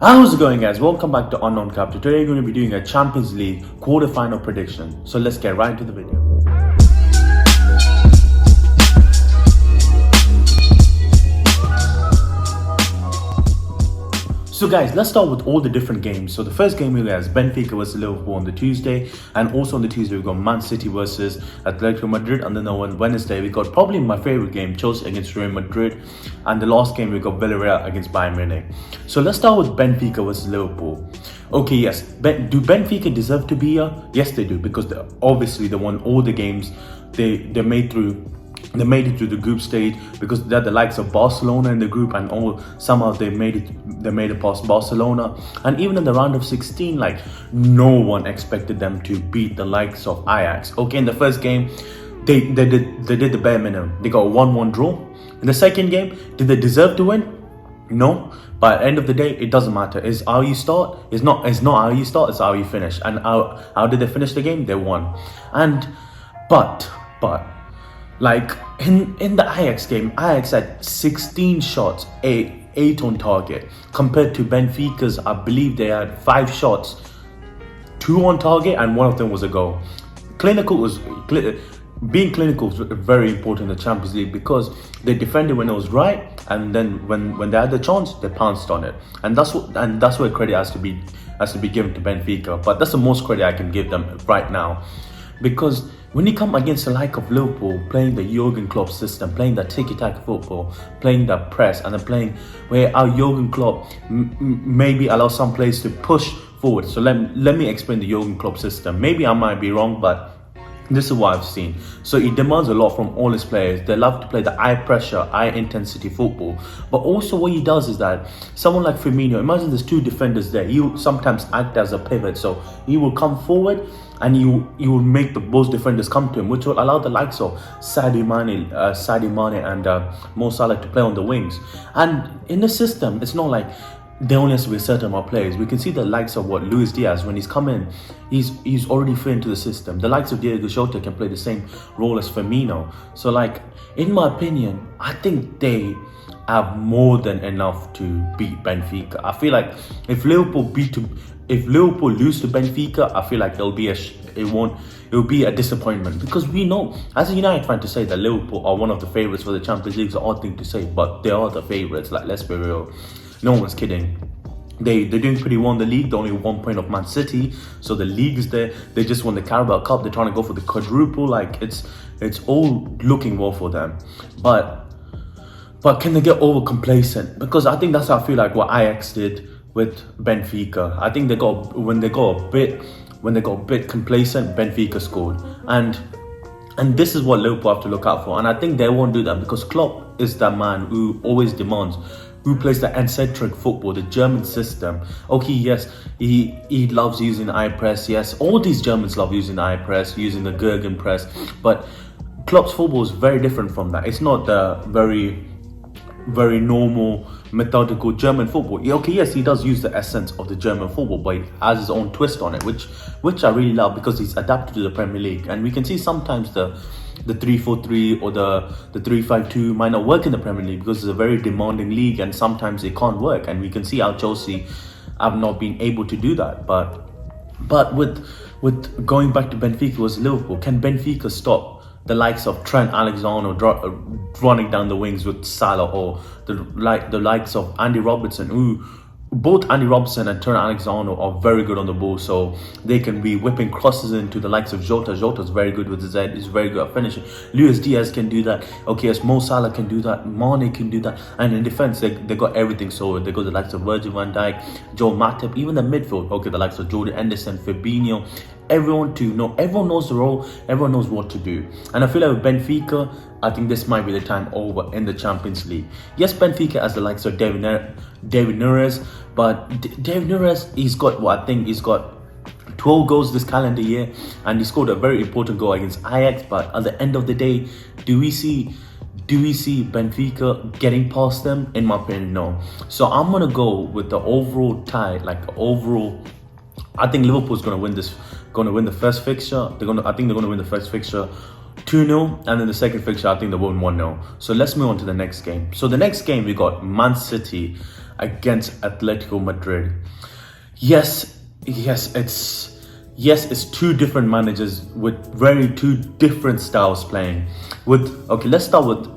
How's it going, guys? Welcome back to Unknown Chapter. Today we're going to be doing a Champions League quarterfinal prediction. So let's get right into the video. So guys, let's start with all the different games. So the first game we got is Benfica versus Liverpool on the Tuesday, and also on the Tuesday we got Man City versus Atletico Madrid, and then on Wednesday we got probably my favorite game, Chelsea against Real Madrid, and the last game we got Villarreal against Bayern Munich. So let's start with Benfica versus Liverpool. Okay, yes, do Benfica deserve to be here? Yes, they do, because obviously they won all the games. They made it to the group stage because they're the likes of Barcelona in the group, and somehow they made it past Barcelona. And even in the round of 16, like, no one expected them to beat the likes of Ajax. Okay, in the first game they did the bare minimum. They got a 1-1 draw. In the second game, did they deserve to win? No, but at the end of the day, it doesn't matter. It's how you start. It's not how you start, it's how you finish. And how did they finish the game? They won. And but like in the Ajax game, Ajax had 16 shots, 8 on target, compared to Benfica's, I believe they had 5 shots, 2 on target, and 1 of them was a goal. Being clinical was very important in the Champions League, because they defended when it was right, and then when they had the chance, they pounced on it. And that's where credit has to be given to Benfica. But that's the most credit I can give them right now, because when you come against the like of Liverpool, playing the Jurgen Klopp system, playing that tiki-taka football, playing that press, and then playing where our Jurgen Klopp maybe allow some players to push forward. So let me explain the Jurgen Klopp system. Maybe I might be wrong, but this is what I've seen. So it demands a lot from all his players. They love to play the high pressure, high intensity football. But also what he does is that someone like Firmino, imagine there's 2 defenders there. He will sometimes act as a pivot. So he will come forward and he will make both defenders come to him, which will allow the likes of Sadio Mane and Mo Salah to play on the wings. And in the system, it's not like there only has to be a certain amount of players. We can see the likes of Luis Diaz, when he's come in, he's already fit into the system. The likes of Diego Jota can play the same role as Firmino. So, like, in my opinion, I think they have more than enough to beat Benfica. I feel like if Liverpool lose to Benfica, I feel like it'll be a disappointment, because we know, as a United fan, to say that Liverpool are one of the favourites for the Champions League is an odd thing to say, but they are the favourites. Like, let's be real. No one's kidding. They're doing pretty well in the league. They're only 1 point of Man City, so the league is there. They just won the Carabao Cup. They're trying to go for the quadruple. Like, it's all looking well for them. But can they get over complacent? Because I think that's how I feel like what Ajax did with Benfica. I think when they got a bit complacent, Benfica scored. And this is what Liverpool have to look out for. And I think they won't do that, because Klopp is that man who always demands, who plays the eccentric football, the German system. Okay, yes, he loves using the high press. Yes, all these Germans love using the high press, using the Gegen press. But Klopp's football is very different from that. It's not the very normal, methodical German football. Okay, yes, he does use the essence of the German football, but he has his own twist on it, which I really love, because he's adapted to the Premier League. And we can see sometimes the 3-4-3 or the 3-5-2 might not work in the Premier League, because it's a very demanding league, and sometimes it can't work. And we can see how Chelsea have not been able to do that. But with going back to Benfica versus Liverpool, can Benfica stop the likes of Trent Alexander running down the wings with Salah, or the likes of Andy Robertson, who both Andy Robertson and Trent Alexander are very good on the ball, so they can be whipping crosses into the likes of Jota. Jota's very good with his head, he's very good at finishing. Luis Diaz can do that. Okay, yes, Mo Salah can do that, Mane can do that. And in defense, they got everything. So they got the likes of Virgil van Dijk, Joel Matip, even the midfield. Okay, the likes of Jordan Henderson, Fabinho. Everyone knows the role, everyone knows what to do. And I feel like with Benfica, I think this might be the time over in the Champions League. Yes, Benfica has the likes of David Neres, but David Neres, he's got 12 goals this calendar year, and he scored a very important goal against Ajax. But at the end of the day, do we see Benfica getting past them? In my opinion, no. So I'm gonna go with the overall tie, I think Liverpool's gonna win the first fixture. I think they're gonna win the first fixture 2-0, and then the second fixture, I think they won 1-0. So let's move on to the next game. So the next game, we got Man City against Atletico Madrid. Yes, it's two different managers with two different styles playing. Let's start with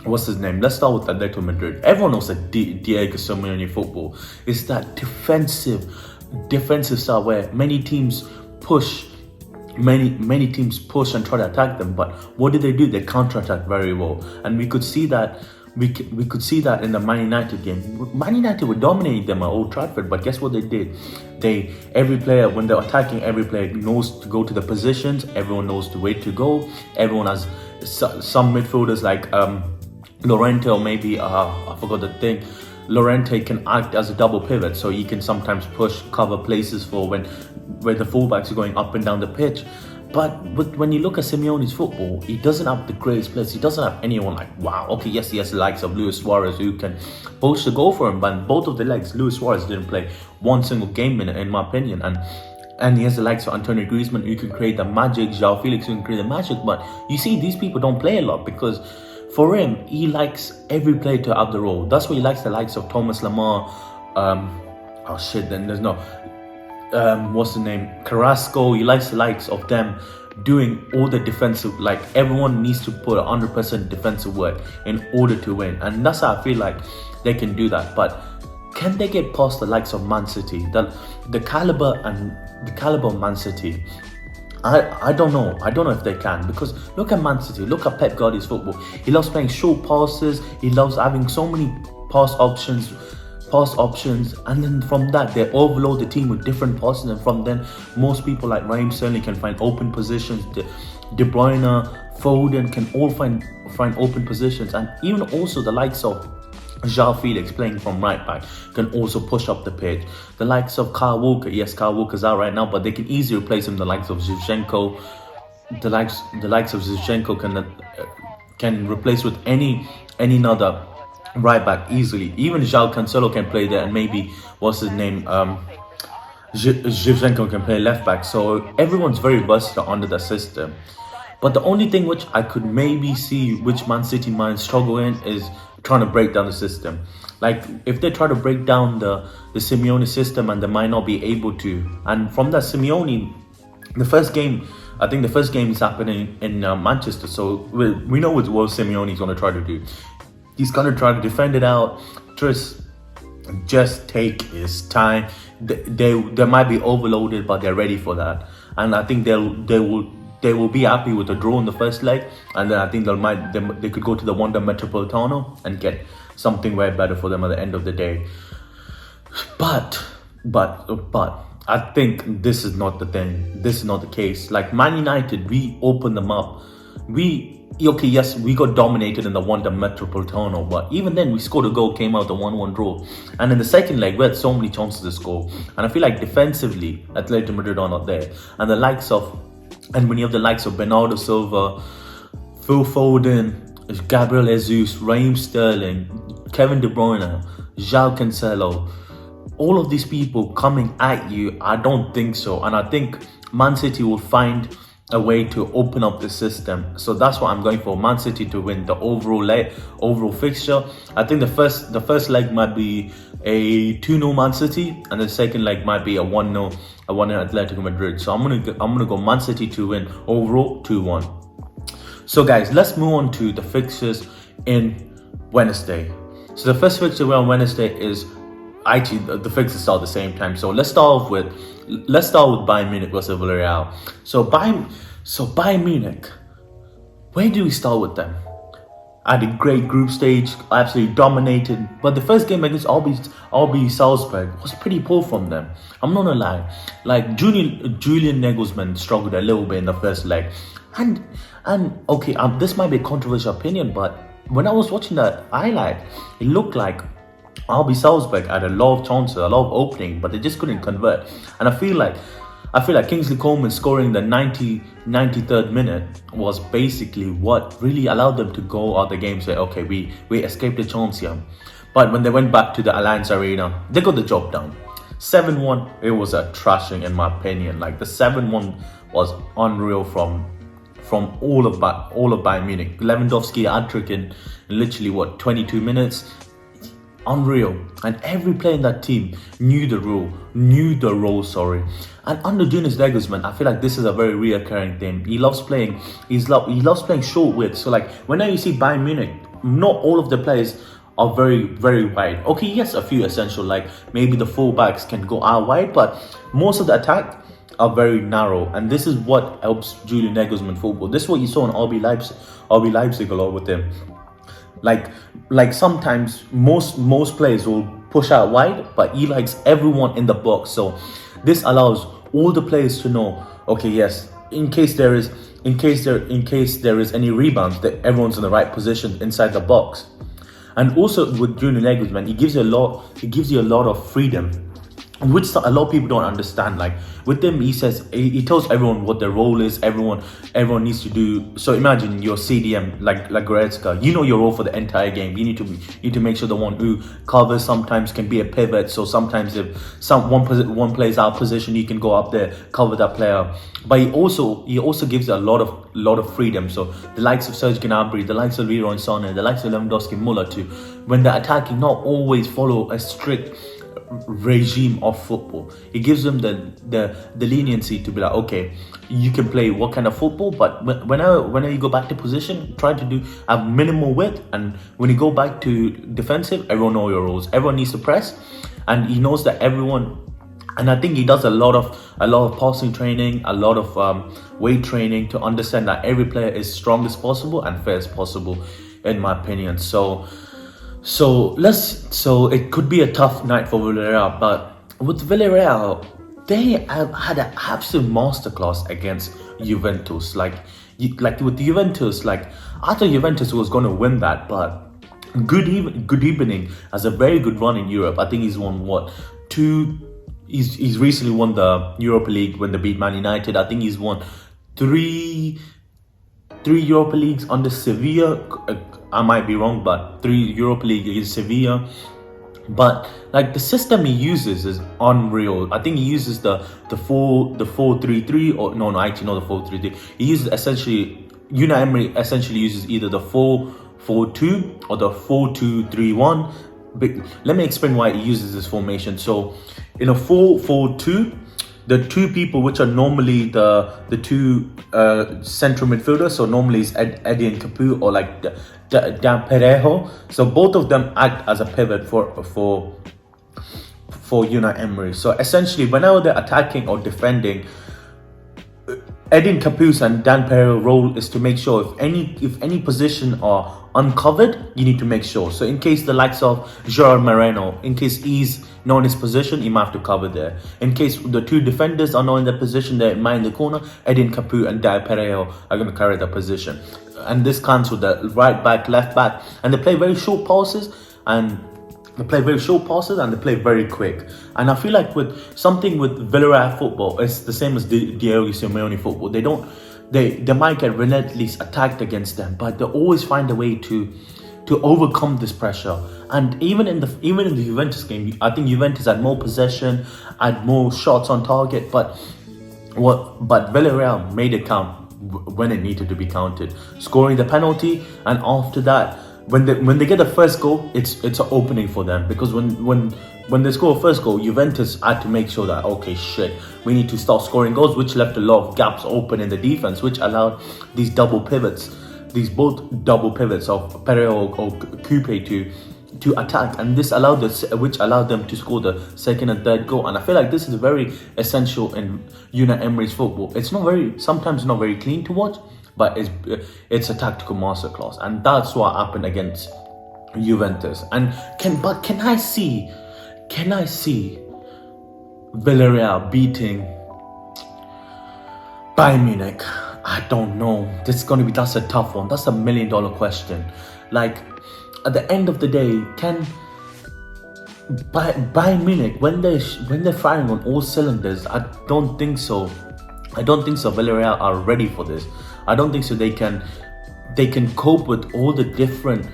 what's his name? Let's start with Atletico Madrid. Everyone knows that Diego Simeone football is that defensive style where many teams push and try to attack them. But what do? They counter-attack very well, and we could see that. We could see that in the Man United game. Man United would dominate them at Old Trafford, but guess what they did? Every player, when they're attacking, every player knows to go to the positions. Everyone knows the way to go. Everyone has some midfielders like Llorente, or maybe I forgot the thing. Llorente can act as a double pivot, so he can sometimes cover places for when the fullbacks are going up and down the pitch. But when you look at Simeone's football, he doesn't have the greatest players. He doesn't have anyone like, wow, okay, yes, he has the likes of Luis Suarez who can post a goal for him. But both of the legs, Luis Suarez didn't play one single game in my opinion. And he has the likes of Antonio Griezmann who can create the magic, João Felix who can create the magic. But you see, these people don't play a lot because for him, he likes every player to have the role. That's why he likes the likes of Thomas Lemar. What's the name? Carrasco. He likes the likes of them doing all the defensive. Like, everyone needs to put 100% defensive work in order to win, and that's how I feel like they can do that. But can they get past the likes of Man City? The caliber of Man City. I don't know. I don't know if they can, because look at Man City. Look at Pep Guardiola's football. He loves playing short passes. He loves having so many pass options, and then from that they overload the team with different passes, and from then most people like Raheem Sterling can find open positions. De Bruyne, Foden can all find open positions, and even also the likes of João Felix playing from right back can also push up the pitch. The likes of Kyle Walker, yes, Kyle Walker's out right now, but they can easily replace him. The likes of Zinchenko, the likes of Zinchenko can replace with any other right back easily. Even João Cancelo can play there, and maybe what's his name, Zinchenko can play left back. So everyone's very versatile under the system. But the only thing which I could maybe see which Man City might struggle in is trying to break down the system. Like, if they try to break down the Simeone system, and they might not be able to. And from that, Simeone, the first game is happening in Manchester, so we know what Simeone is going to try to do. He's going to try to defend it out, just take his time. They might be overloaded, but they're ready for that. And I think they will be happy with a draw in the first leg, and then I think they could go to the Wanda Metropolitano and get something way better for them at the end of the day. But I think this is not the thing. This is not the case. Like Man United, we opened them up. We got dominated in the Wanda Metropolitano, but even then we scored a goal, came out a 1-1 draw. And in the second leg, we had so many chances to score. And I feel like defensively, Atletico Madrid are not there. And when you have the likes of Bernardo Silva, Phil Foden, Gabriel Jesus, Raheem Sterling, Kevin De Bruyne, João Cancelo, all of these people coming at you, I don't think so. And I think Man City will find a way to open up the system. So that's what I'm going for. Man City to win the overall fixture. I think the first leg might be a 2-0 Man City, and the second leg might be a 1-0 Atletico Madrid. So I'm gonna go Man City to win overall 2-1. So guys, let's move on to the fixtures in Wednesday. So the first fixture on Wednesday is actually the fixtures start at the same time. So let's start with Bayern Munich versus VILLARREAL. So Bayern Munich, where do we start with them? At a great group stage, absolutely dominated. But the first game against RB Salzburg was pretty poor from them. I'm not gonna lie. Like Julian Nagelsmann struggled a little bit in the first leg, and okay, this might be a controversial opinion, but when I was watching that highlight, it looked like RB Salzburg had a lot of chances, a lot of opening, but they just couldn't convert. And I feel like Kingsley Coman scoring the 93rd minute was basically what really allowed them to go out the game. Say, okay, we escaped the chance here. But when they went back to the Allianz Arena, they got the job done. 7-1, it was a trashing in my opinion. Like the 7-1 was unreal from all of Bayern Munich. Lewandowski hat-trick in literally 22 minutes. unreal. And every player in that team knew the role, And under Julian Nagelsmann, I feel like this is a very reoccurring thing. He loves playing, he loves playing short width. So like whenever you see Bayern Munich, not all of the players are very, very wide. Okay, yes, a few essential, like maybe the fullbacks can go out wide, but most of the attack are very narrow, and this is what helps Julian Nagelsmann football. This is what you saw in RB Leipzig a lot with him. Like sometimes most players will push out wide, but he likes everyone in the box. So this allows all the players to know, okay, yes, in case there is any rebounds, that everyone's in the right position inside the box. And also with Julian Nagelsmann, he gives you a lot of freedom, which a lot of people don't understand. Like with him, he tells everyone what their role is. Everyone needs to do. So imagine your CDM, like Goretzka. You know your role for the entire game. You need to make sure the one who covers sometimes can be a pivot. So sometimes if one plays out of position, you can go up there, cover that player. But he also gives a lot of freedom. So the likes of Serge Gnabry, the likes of Leroy Sané, the likes of Lewandowski, Muller too, when they're attacking, not always follow a strict regime of football. It gives them the leniency to be like, okay, you can play what kind of football, but whenever you go back to position, try to have minimal width, and when you go back to defensive, everyone knows your roles. Everyone needs to press, and he knows that everyone. And I think he does a lot of passing training, a lot of weight training to understand that every player is strong as possible and fair as possible, in my opinion. So it could be a tough night for Villarreal, but with Villarreal, they have had an absolute masterclass against Juventus. Like with Juventus, like I thought Juventus was going to win that, but good evening has a very good run in Europe. I think he's won two. He's recently won the Europa League when they beat Man United. I think he's won three Europa Leagues under Sevilla. I might be wrong, but 3 Europa League against Sevilla. But like the system he uses is unreal. I think he uses the 4-3-3, or no, actually not the 4-3-3. He uses essentially, UNAI Emery essentially uses either the 4-4-2 or the 4-2-3-1. But let me explain why he uses this formation. So in a 4-4-2, the two people which are normally the two central midfielders, so normally it's Eddie and Capu, or like Dan Perejo. So both of them act as a pivot for UNAI Emery. So essentially, whenever they're attacking or defending, Edin Capu's and Dan Perejo's role is to make sure if any position are uncovered, you need to make sure. So in case the likes of Gerard Moreno, in case he's not in his position, he might have to cover there. In case the two defenders are not in their position, they're in the corner, Edin Capu and Dan Perejo are going to carry the position. And this counts with the right back, left back, and they play very short passes, and they play very quick. And I feel like with Villarreal football, it's the same as Diego Simeone football. They might get relentlessly attacked against them, but they always find a way to overcome this pressure. And even in the Juventus game, I think Juventus had more possession, had more shots on target, but Villarreal made it count when it needed to be counted, scoring the penalty. And after that, when they get the first goal, it's an opening for them, because when they score a first goal, Juventus had to make sure that, okay, shit, we need to start scoring goals, which left a lot of gaps open in the defense, which allowed these both double pivots of Perejo or Coupe to attack, and this which allowed them to score the second and third goal. And I feel like this is very essential in UNAI Emery's football. It's sometimes not very clean to watch, but it's a tactical masterclass, and that's what happened against Juventus. And can I see Villarreal beating Bayern Munich? I don't know. That's a tough one. That's $1 million question. Like, at the end of the day, can Bayern Munich, when they're firing on all cylinders, I don't think so. Villarreal are ready for this. I don't think so. They can cope with all the different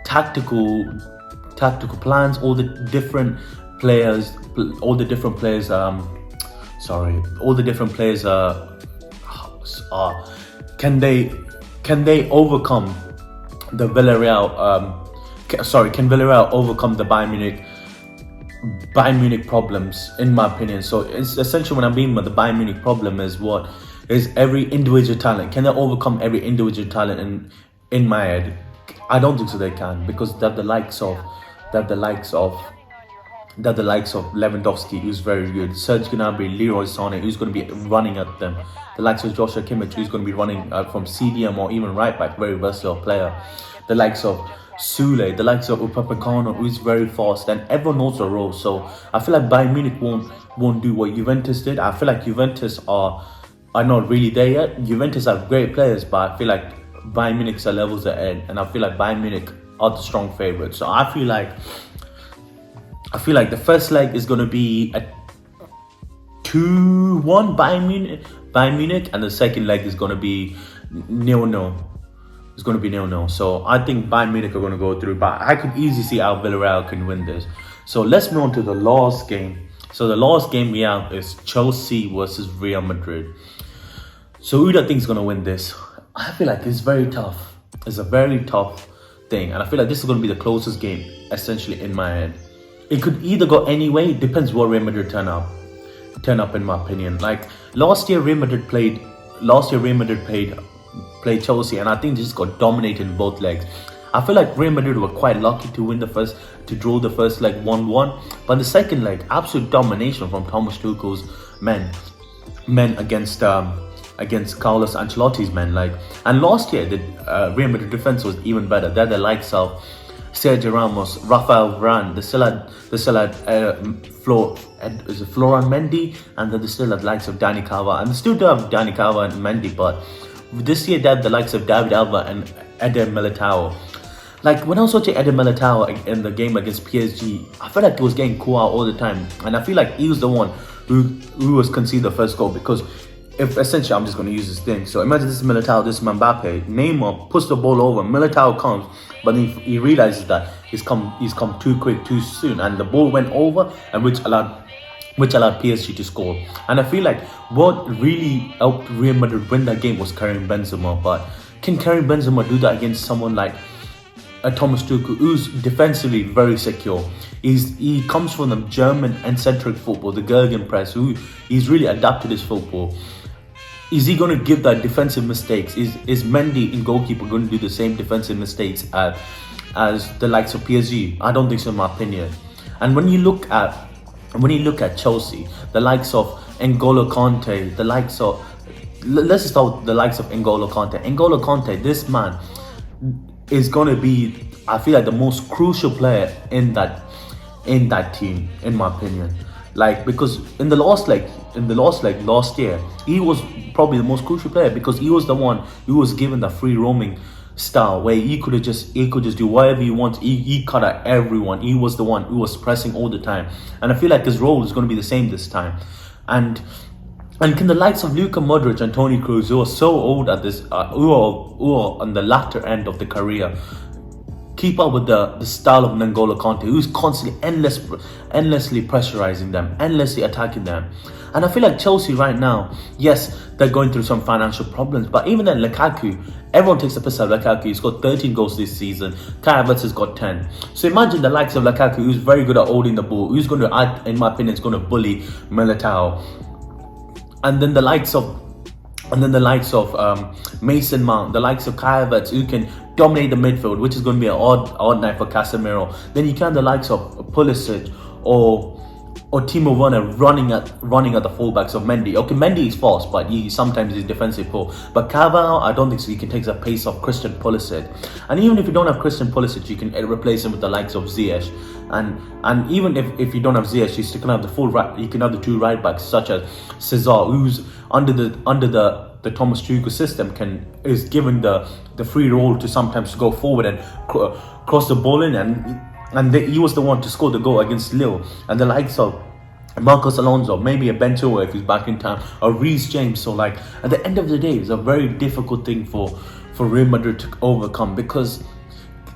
tactical plans, all the different players. Can they overcome the Villarreal can Villarreal overcome the Bayern Munich problems, in my opinion? So it's essentially what I mean by the Bayern Munich problem is what is every individual talent. Can they overcome every individual talent in my head? I don't think so they can, because they have the likes of Lewandowski, who's very good, Serge Gnabry, Leroy Sané, who's going to be running at them, the likes of Joshua Kimmich, who's going to be running from CDM or even right back, very versatile player, the likes of Sule, the likes of Upamecano, who's very fast, and everyone knows the role. So I feel like Bayern Munich won't do what Juventus did. I feel like Juventus are not really there yet. Juventus have great players, but I feel like Bayern Munich's are levels ahead, and I feel like Bayern Munich are the strong favourites. So I feel like the first leg is going to be a 2-1 Bayern Munich, and the second leg is going to be 0-0. It's going to be 0-0. So I think Bayern Munich are going to go through, but I could easily see how Villarreal can win this. So let's move on to the last game. So the last game we have is Chelsea versus Real Madrid. So who do I think is going to win this? I feel like it's very tough. It's a very tough thing, and I feel like this is going to be the closest game, essentially, in my head. It could either go any way. It depends what Real Madrid turn up, in my opinion. Like last year, Real Madrid played Chelsea, and I think they just got dominated in both legs. I feel like Real Madrid were quite lucky to draw the first leg 1-1, but the second leg, absolute domination from Thomas Tuchel's men against Carlos Ancelotti's men. And last year the Real Madrid defense was even better. They're the likes of Sergio Ramos, Rafael Varane. They still had Florian Mendy, and then they still had the likes of Dani Carvajal, and they still do have Dani Carvajal and Mendy, but this year they have the likes of David Alba and Eder Militao. Like when I was watching Eder Militao in the game against PSG, I felt like he was getting caught out all the time, and I feel like he was the one who was conceded the first goal, because if essentially I'm just going to use this thing. So imagine this is Militao, this is Mbappe. Neymar puts the ball over, Militao comes, but he realizes that he's come too quick, too soon, and the ball went over, and which allowed PSG to score. And I feel like what really helped Real Madrid win that game was Karim Benzema. But can Karim Benzema do that against someone like Thomas Tuchel, who's defensively very secure? He comes from the German-centric football, the Gegenpress, who he's really adapted his football. Is he going to give that defensive mistakes? Is Mendy in goalkeeper going to do the same defensive mistakes as the likes of PSG? I don't think so, in my opinion. And when you look at Chelsea, the likes of N'Golo Kante, let's start with the likes of N'Golo Kante. N'Golo Kante, this man is going to be, I feel like, the most crucial player in that team, in my opinion. Like, because in the last leg last year, he was probably the most crucial player, because he was the one who was given the free roaming style where he could just do whatever he wants. He cut out everyone. He was the one who was pressing all the time, and I feel like his role is going to be the same this time. And can the likes of Luka Modric and Toni Kroos, who are so old at this, who are on the latter end of the career, keep up with the style of N'Golo Kante, who's constantly endlessly pressurizing them, endlessly attacking them? And I feel like Chelsea right now, yes, they're going through some financial problems, but even then, Lukaku, everyone takes a piss at Lukaku. He's got 13 goals this season. Kai Havertz has got 10. So imagine the likes of Lukaku, who's very good at holding the ball, who's going to, in my opinion, is going to bully Militao. And then the likes of Mason Mount, the likes of Kai Havertz, who can dominate the midfield, which is going to be an odd night for Casemiro. Then you can have the likes of Pulisic or Timo Werner running at the fullbacks of Mendy. Okay, Mendy is fast, but sometimes he's defensive poor. But Carvajal, I don't think so. He can take the pace of Christian Pulisic. And even if you don't have Christian Pulisic, you can replace him with the likes of Ziyech. And even if you don't have Ziyech, you still can have the full right. You can have the two right backs, such as Cesar, who's under the Thomas Tuchel system, is given the free role to sometimes go forward and cross the ball in, and he was the one to score the goal against Lille. And the likes of Marcos Alonso, maybe a Bento if he's back in town, or Reece James. So like at the end of the day, it's a very difficult thing for Real Madrid to overcome, because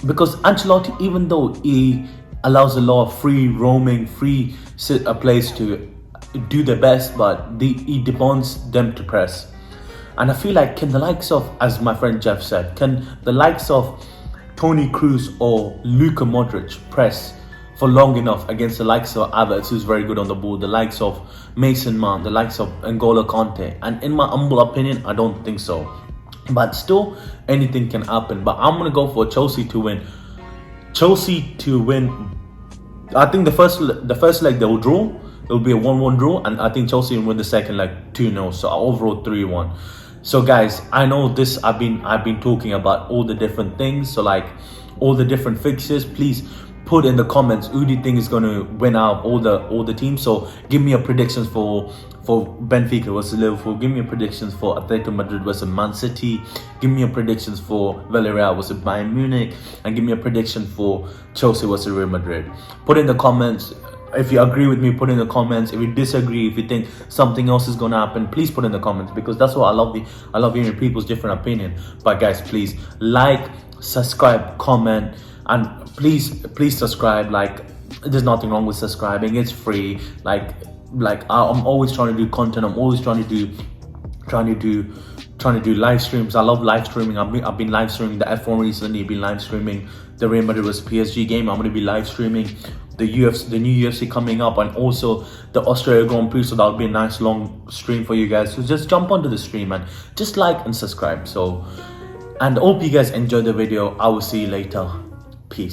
Ancelotti, even though he allows a lot of free roaming, free players to do their best, but he demands them to press. And I feel like, can the likes of, as my friend Jeff said, can the likes of Toni Kroos or Luka Modric press for long enough against the likes of Havertz, who's very good on the ball, the likes of Mason Mount, the likes of N'Golo Kante? And in my humble opinion, I don't think so. But still, anything can happen. But I'm gonna go for Chelsea to win. Chelsea to win. I think the first leg they'll draw. It'll be a 1-1 draw, and I think Chelsea will win the second leg 2-0. So overall 3-1. So guys, I know this. I've been talking about all the different things. So like all the different fixtures. Please put in the comments who do you think is going to win out all the teams. So give me your predictions for Benfica versus Liverpool. Give me your predictions for Atletico Madrid versus Man City. Give me your predictions for VILLARREAL versus Bayern Munich, and give me a prediction for Chelsea versus Real Madrid. Put in the comments. If you agree with me, put in the comments. If you disagree, if you think something else is going to happen, please put in the comments, because that's what I love hearing people's different opinion. But guys, please like, subscribe, comment, and please subscribe. Like, there's nothing wrong with subscribing. It's free. Like I'm always trying to do content. I'm always trying to do live streams. I love live streaming. I've been live streaming the F1 recently. I've been live streaming the Real Madrid vs PSG game. I'm going to be live streaming the new UFC coming up, and also the Australia Grand Prix. So that'll be a nice long stream for you guys. So just jump onto the stream and just like and subscribe. So, and I hope you guys enjoyed the video. I will see you later.